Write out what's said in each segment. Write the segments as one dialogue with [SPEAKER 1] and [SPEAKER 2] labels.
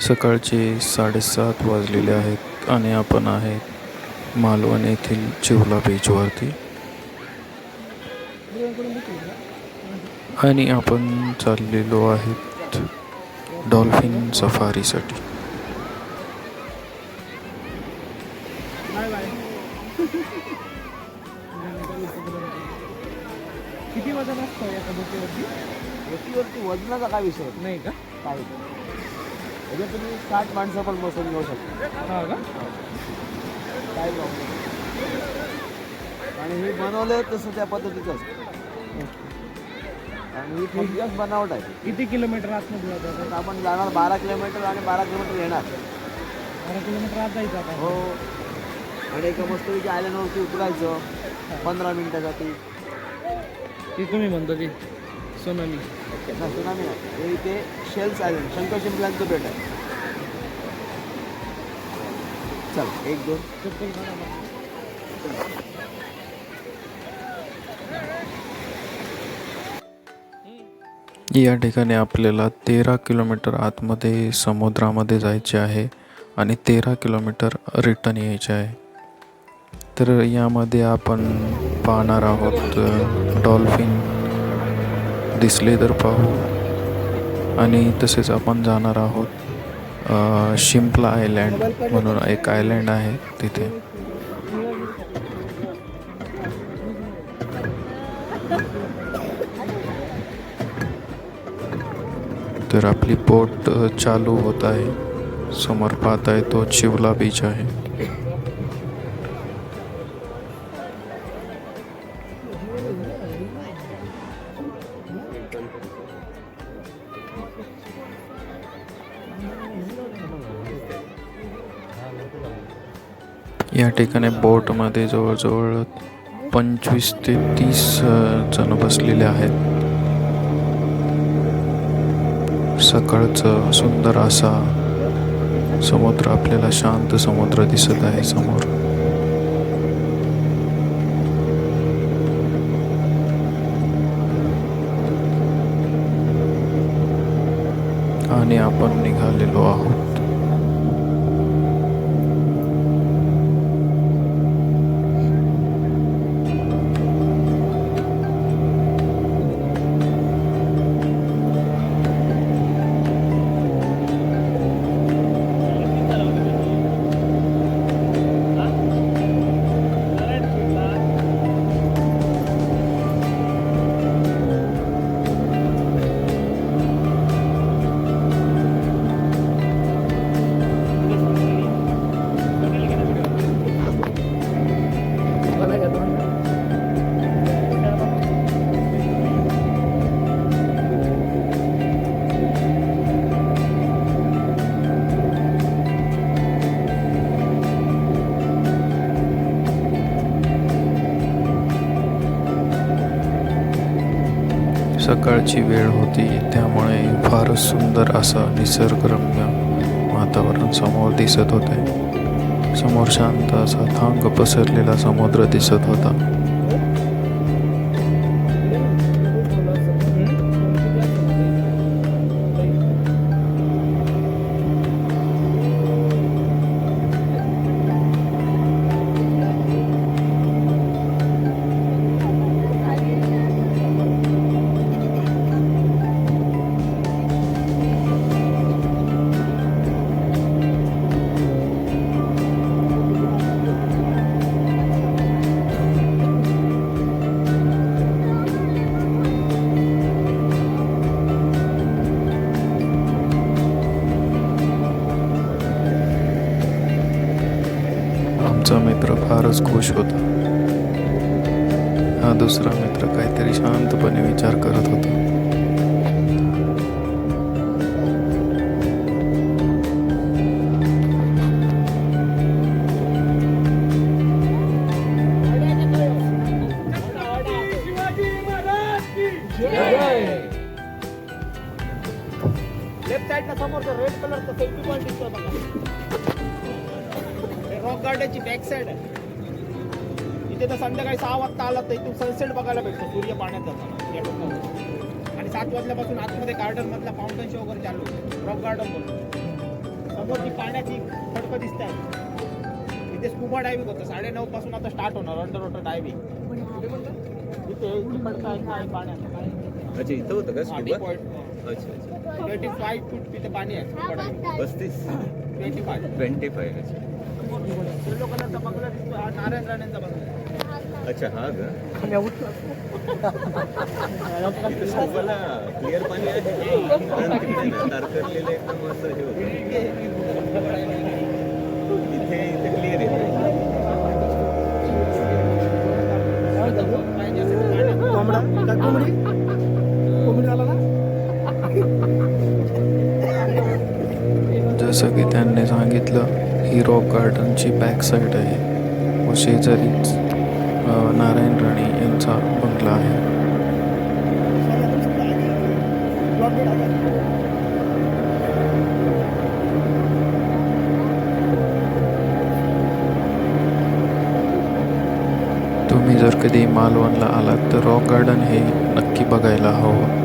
[SPEAKER 1] सकाळचे 7:30 वाजलेले आहेत आणि आपण आहे मालवण येथील चिवला बीचवरती आणि आपण चाललेलो आहेत डॉल्फिन सफारीसाठी.
[SPEAKER 2] किती वजन असतं एका बोटीवरती?
[SPEAKER 3] बोटीवरती वजनाचा काय विषय
[SPEAKER 2] नाही का?
[SPEAKER 3] काय म्हणजे तुम्ही 60 माणसं पण बसून घेऊ शकता.
[SPEAKER 2] हा का?
[SPEAKER 3] काय प्रॉब्लेम आणि हे बनवलं तसं त्या पद्धतीचं असतं आणि ही फिटनेस बनावट आहे.
[SPEAKER 2] किती किलोमीटर आतमध्ये जातं?
[SPEAKER 3] तर आपण जाणार 12 किलोमीटर आणि 12 किलोमीटर येणार.
[SPEAKER 2] 12 किलोमीटर आत जायचं आता.
[SPEAKER 3] हो आणि एका मस्तपैकी आयलंडवरती उतरायचं 15 मिनिटासाठी.
[SPEAKER 2] ती तुम्ही म्हणता ती सोनाली.
[SPEAKER 3] ना सुनामी नाही हे इथे शेल्स आयलंड शंकर शिंपल्यांचं बेट आहे. चल 1 2
[SPEAKER 2] चप्पल काढा मग.
[SPEAKER 1] या ठिकाणी आपल्याला 13 किलोमीटर आतमध्ये समुद्रामध्ये जायचे आहे आणि 13 किलोमीटर रिटर्न यायचे आहे. तर यामध्ये आपण पाहणार आहोत डॉल्फिन दिसले तर पाहू आणि तसेच आपण जाणार आहोत शिंपला आयलँड म्हणून एक आयलँड आहे तिथे. तर आपली बोट चालू होत आहे. समोर पाहताय तो चिवला बीच आहे. या ठिकाणी बोटमध्ये जवळजवळ 25 ते 30 जण बसलेले आहेत. सकाळचं सुंदर असा समुद्र आपल्याला शांत समुद्र दिसत आहे समोर. आणि आपण निघालेलो आहोत. सकाळची वेळ होती त्यामुळे फारच सुंदर असा निसर्गरम्य वातावरण समोर दिसत होते. समोर शांत असा थांग पसरलेला समुद्र दिसत होता. आमचा मित्र फारच खुश होता. हा दुसरा मित्र काहीतरी शांतपणे विचार करत होता.
[SPEAKER 3] लेफ्ट साइडला समोरचं रेड कलरचं सेल्फी पॉइंट दिसतो बघा. रॉक गार्डनची बॅक साइड आहे. इथे तर संध्याकाळी 6 वाजता आला तर इथून सनसेट बघायला भेटतो सूर्य पाण्यात जाताना या टोकावर. आणि 7 वाजल्यापासून आतमध्ये गार्डन मधला फाउंटन शो वगैरे चालू आहे. रॉक गार्डन म्हणून समोर जी पाण्याची खडकं दिसत आहे इथे स्कुबा डायव्हिंग होतं 9:30 पासून आता स्टार्ट होणार अंडर वॉटर डायव्हिंग. इथे खडकं आहे पाण्यात.
[SPEAKER 4] अच्छा इथं होतं का स्कुबा?
[SPEAKER 3] पॉईंट
[SPEAKER 4] अच्छा अच्छा
[SPEAKER 3] 25 फूट तिथे पाणी आहे स्कुबा डायव्हिंग.
[SPEAKER 4] 35
[SPEAKER 3] 25
[SPEAKER 4] अच्छा
[SPEAKER 3] येलो कलरचा बंगला दिसतो हा नारायण राणेंचा बंगला आहे.
[SPEAKER 4] अच्छा हा का इथं स्कुबाला क्लिअर पाणी आहे कारण तिकडे ना तारकरलेलं एकदम असं हे होतं इथे क्लिअर आहे.
[SPEAKER 3] पाहिजे असेल तर पाण्यात.
[SPEAKER 1] जसं की त्यांनी सांगितलं ही रॉक गार्डनची बॅक साईड आहे व शेजारीच नारायण राणे यांचा बंगला आहे. तुम्ही जर कधी मालवणला आलात तर रॉक गार्डन हे नक्की बघायला हवं.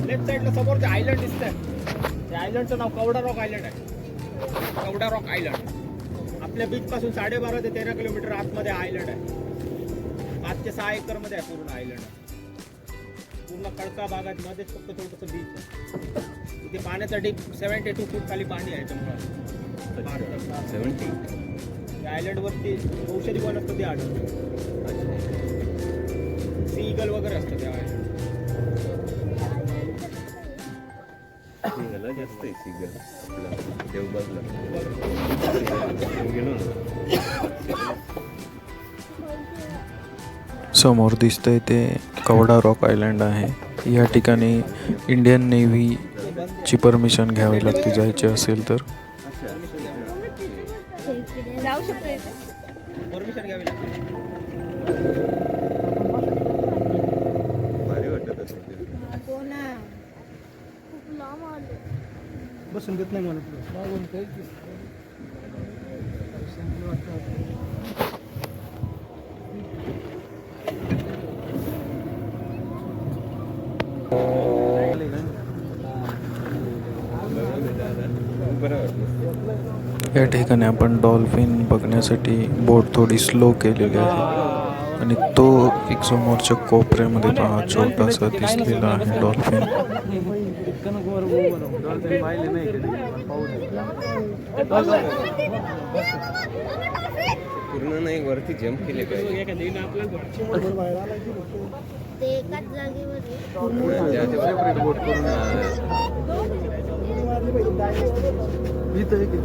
[SPEAKER 3] लेफ्ट साईडला समोर जे आयलंड दिसतंय त्या आयलंडचं नाव कवडा रॉक आयलंड आहे. कवडा रॉक आयलंड आपल्या बीच पासून 12.5 ते 13 किलोमीटर आतमध्ये आयलंड आहे. 5 ते 6 एकर मध्ये आहे पूर्ण आयलंड. पूर्ण खडका भागात मध्ये फक्त छोटंसं बीच आहे. इथे पाण्याचा डीप 72 फूट खाली पाणी आहे याच्यामुळे.
[SPEAKER 4] 70
[SPEAKER 3] या आयलंड वरती औषधी वनस्पती आढळते. सी ईगल वगैरे असतं त्या आयलंड.
[SPEAKER 4] सिंगल जास्त आहे सिंगल आपला देवबागला गेलो ना.
[SPEAKER 1] समोर दिसतंय ते कवडा रॉक आयलंड आहे. या ठिकाणी इंडियन नेव्हीची परमिशन घ्यावी लागते जायचे असेल तर.
[SPEAKER 5] जाऊ शकतो इथे.
[SPEAKER 3] परमिशन घ्यावी लागते.
[SPEAKER 4] भारी वाटत असेल ते.
[SPEAKER 5] हो ना खूप लांब आलो.
[SPEAKER 2] बसून देत नाही मला मागून काही
[SPEAKER 4] बरं वाटलं.
[SPEAKER 1] या ठिकाणी आपण डॉल्फिन बघण्यासाठी बोट थोडी स्लो केलेली आहे आणि तो एक समोरच्या कोपऱ्यामध्ये पहा छोटासा दिसलेला आहे डॉल्फिन.
[SPEAKER 2] पाहिले नाही कधी
[SPEAKER 4] पूर्ण नाही वरती जम्प केले पाहिजे.
[SPEAKER 5] ते एकाच जागेवर
[SPEAKER 4] सेपरेट बोट करून
[SPEAKER 2] इथं इथं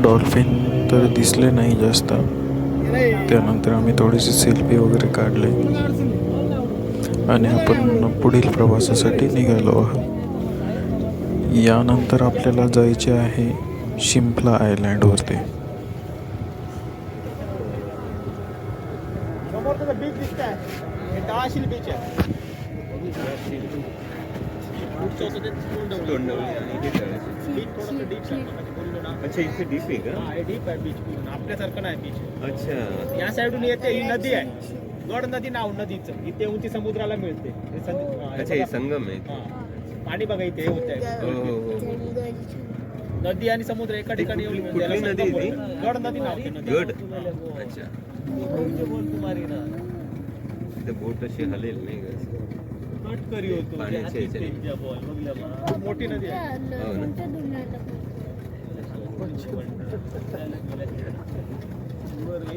[SPEAKER 1] डॉल्फिन तर दिसले नाही जास्त. त्यानंतर आम्ही थोडीशी सेल्फी वगैरे काढले आणि आपण पुढील प्रवासासाठी निघालो आहोत. यानंतर आपल्याला जायचे आहे शिंपला आयलँडवरती.
[SPEAKER 3] समोर त्याचं बीच दिसत आहे. हे तळाशील बीच आहे. पुढचं होतं ते तोंडवली.
[SPEAKER 4] तोंडवली आणि हे करायचं.
[SPEAKER 3] बीच थोडंसं डीप आहे. ना.
[SPEAKER 4] अच्छा इथे डीप आहे का?
[SPEAKER 3] हा हे डीप आहे बीच पूर्ण आपल्यासारखं नाही बीच.
[SPEAKER 4] अच्छा
[SPEAKER 3] या साईडून येते ही नदी आहे. गड नदी नाव नदीचं इथे उंची समुद्राला मिळते.
[SPEAKER 4] अच्छा हे संगम आहे.
[SPEAKER 3] हा. पाणी बघा इथे होत आहे.
[SPEAKER 4] हो हो हो.
[SPEAKER 3] नदी आणि समुद्र एका ठिकाणी येऊन मिळते.
[SPEAKER 4] कुठली
[SPEAKER 3] याला
[SPEAKER 4] नदी
[SPEAKER 3] संगम
[SPEAKER 4] ती?
[SPEAKER 3] बोलतात. गड नदी नाव ती नदी.
[SPEAKER 4] गड. अच्छा तिथे बोट अशी हलेल नाही का? पाण्याच्या ह्याच्याने.
[SPEAKER 3] मोठी नदी आहे.
[SPEAKER 4] हो ना.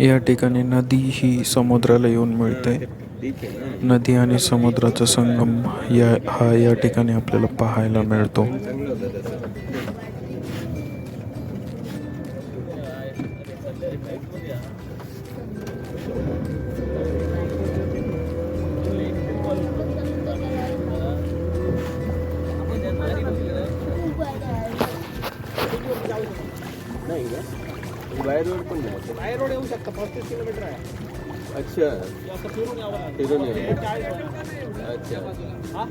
[SPEAKER 1] या ठिकाणी नदी ही समुद्राला येऊन मिळते.
[SPEAKER 4] डीप आहे ना.
[SPEAKER 1] नदी आणि समुद्राचा संगम या ठिकाणी आपल्याला पाहायला मिळतो.
[SPEAKER 4] चांगलं होतं तसं. नाही का? बाहेर रोड पण नाही.
[SPEAKER 3] बाहेर रोड येऊ शकता 35 किलोमीटर आहे.
[SPEAKER 4] अच्छा
[SPEAKER 3] हे असं फिरून यावं लागतं.
[SPEAKER 4] फिरून यावं.
[SPEAKER 3] हे 40 आहे.
[SPEAKER 4] अच्छा.
[SPEAKER 3] हा?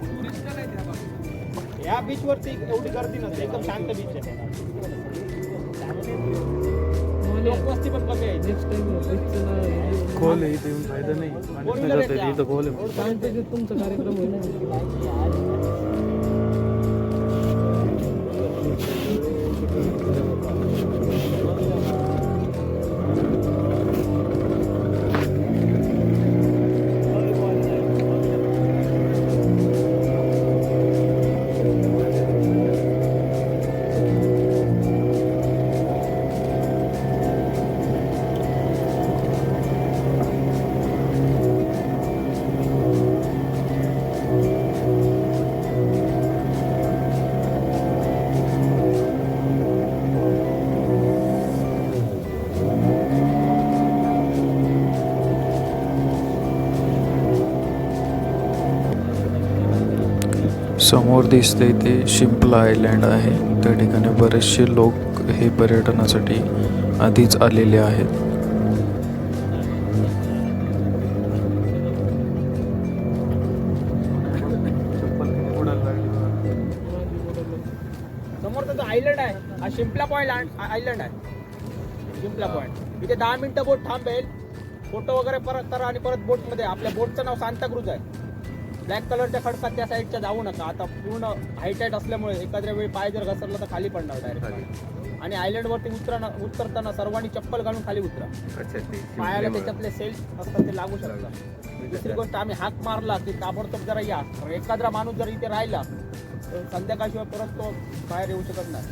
[SPEAKER 3] या बीच वरती एवढी गर्दी नसते एकदम शांत बीच आहे. लोकवस्ती पण कमी आहे.
[SPEAKER 2] नेक्स्ट टाइम
[SPEAKER 1] खोल आहे इथे येऊन फायदा नाही. इथं खोल आहे.
[SPEAKER 2] तुमचा कार्यक्रम होईल.
[SPEAKER 1] समोर दिसते ते शिंपला आयलँड आहे. त्या ठिकाणी बरेचसे लोक हे पर्यटनासाठी आधीच आलेले आहेत.
[SPEAKER 3] समोरचा जो आयलंड आहे हा शिंपला पॉइंट आयलंड आहे. शिंपला पॉइंट इथे 10 मिनिटं बोट थांबेल. फोटो वगैरे परत करा आणि परत बोटमध्ये. आपल्या बोटचं नाव सांताक्रूज आहे. ब्लॅक कलरच्या खडकात त्या साईडच्या जाऊ नका. आता पूर्ण हायटाईट असल्यामुळे एखाद्या वेळी पाय जर घसरला तर खाली पडणार डायरेक्ट. आणि आयलंड वरती उतरताना सर्वांनी चप्पल घालून खाली उतरा.
[SPEAKER 4] अच्छा ते
[SPEAKER 3] पायाला त्याच्यातले सेल्स असतात ते लागू शकतात. दुसरी गोष्ट आम्ही हाक मारला की ताबडतोब जरा या. एखादा माणूस जर इथे राहिला तर संध्याकाळशिवाय परत तो बाहेर येऊ शकत नाही.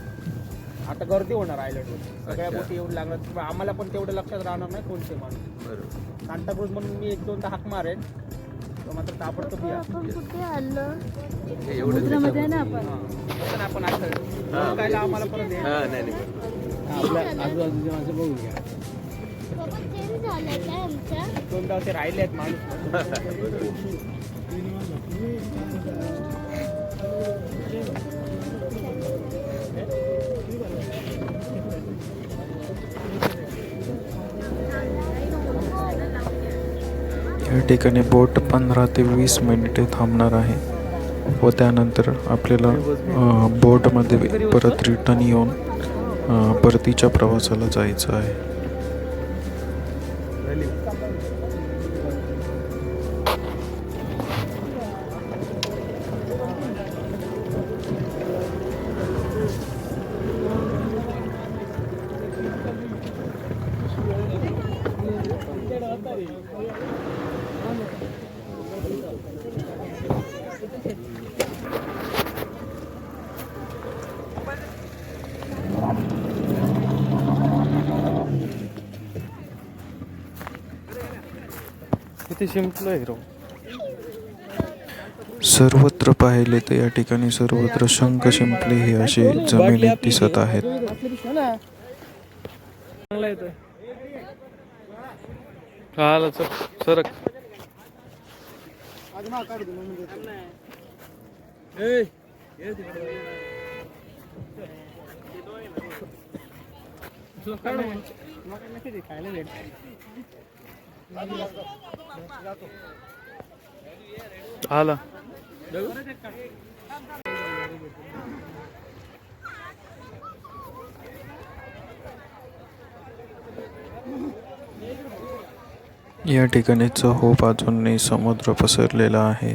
[SPEAKER 3] आता गर्दी होणार आयलंडवर. सगळ्या बोटी येऊन लागणार. आम्हाला पण तेवढं लक्षात राहणार नाही कोणते माणूस.
[SPEAKER 4] बरोबर.
[SPEAKER 3] सांताक्रूज म्हणून मी 1-2दा हाक मारेन. तो मात्र ताबडतोब या.
[SPEAKER 5] आपण कुठे आलं?
[SPEAKER 2] समुद्रामध्ये ना आपण
[SPEAKER 3] पण आपण असं कायला आम्हाला परत ये.
[SPEAKER 4] हा नाही नाही बरोबर.
[SPEAKER 2] आपल्या आजूबाजूचे माणसं बघून घ्या.
[SPEAKER 5] बाबा चेंज झालंय काय आमच्या?
[SPEAKER 3] 2दा असे राहिले आहेत माणूस.
[SPEAKER 1] या ठिकाणी बोट 15 ते 20 मिनिटे थांबणार आहे व त्यानंतर आपल्याला बोटमध्ये परत रिटर्न येऊन परतीच्या प्रवासाला जायचं आहे.
[SPEAKER 2] किती शिंपलं आहे रो.
[SPEAKER 1] सर्वत्र पाहिले तर या ठिकाणी सर्वत्र शंख शिंपले हे असे जमिनीत दिसत आहेत.
[SPEAKER 2] चांगला येतोय. आला सरक. आला
[SPEAKER 1] या ठिकाणी चहू बाजूंनी समुद्र पसरलेला आहे.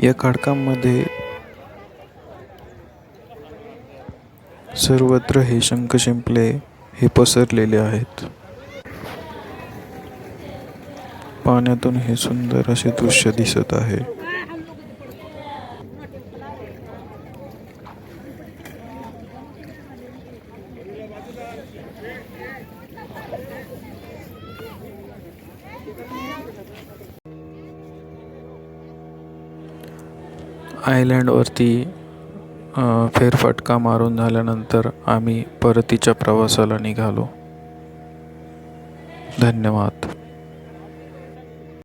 [SPEAKER 1] या खडकांमध्ये सर्वत्र हे शंख शिंपले हे पसरलेले आहेत. पाण्यातून हे सुंदर असे दृश्य दिसत आहे. आयलँडवरती फेरफटका मारून झाल्यानंतर आम्ही परतीच्या प्रवासाला निघालो. धन्यवाद.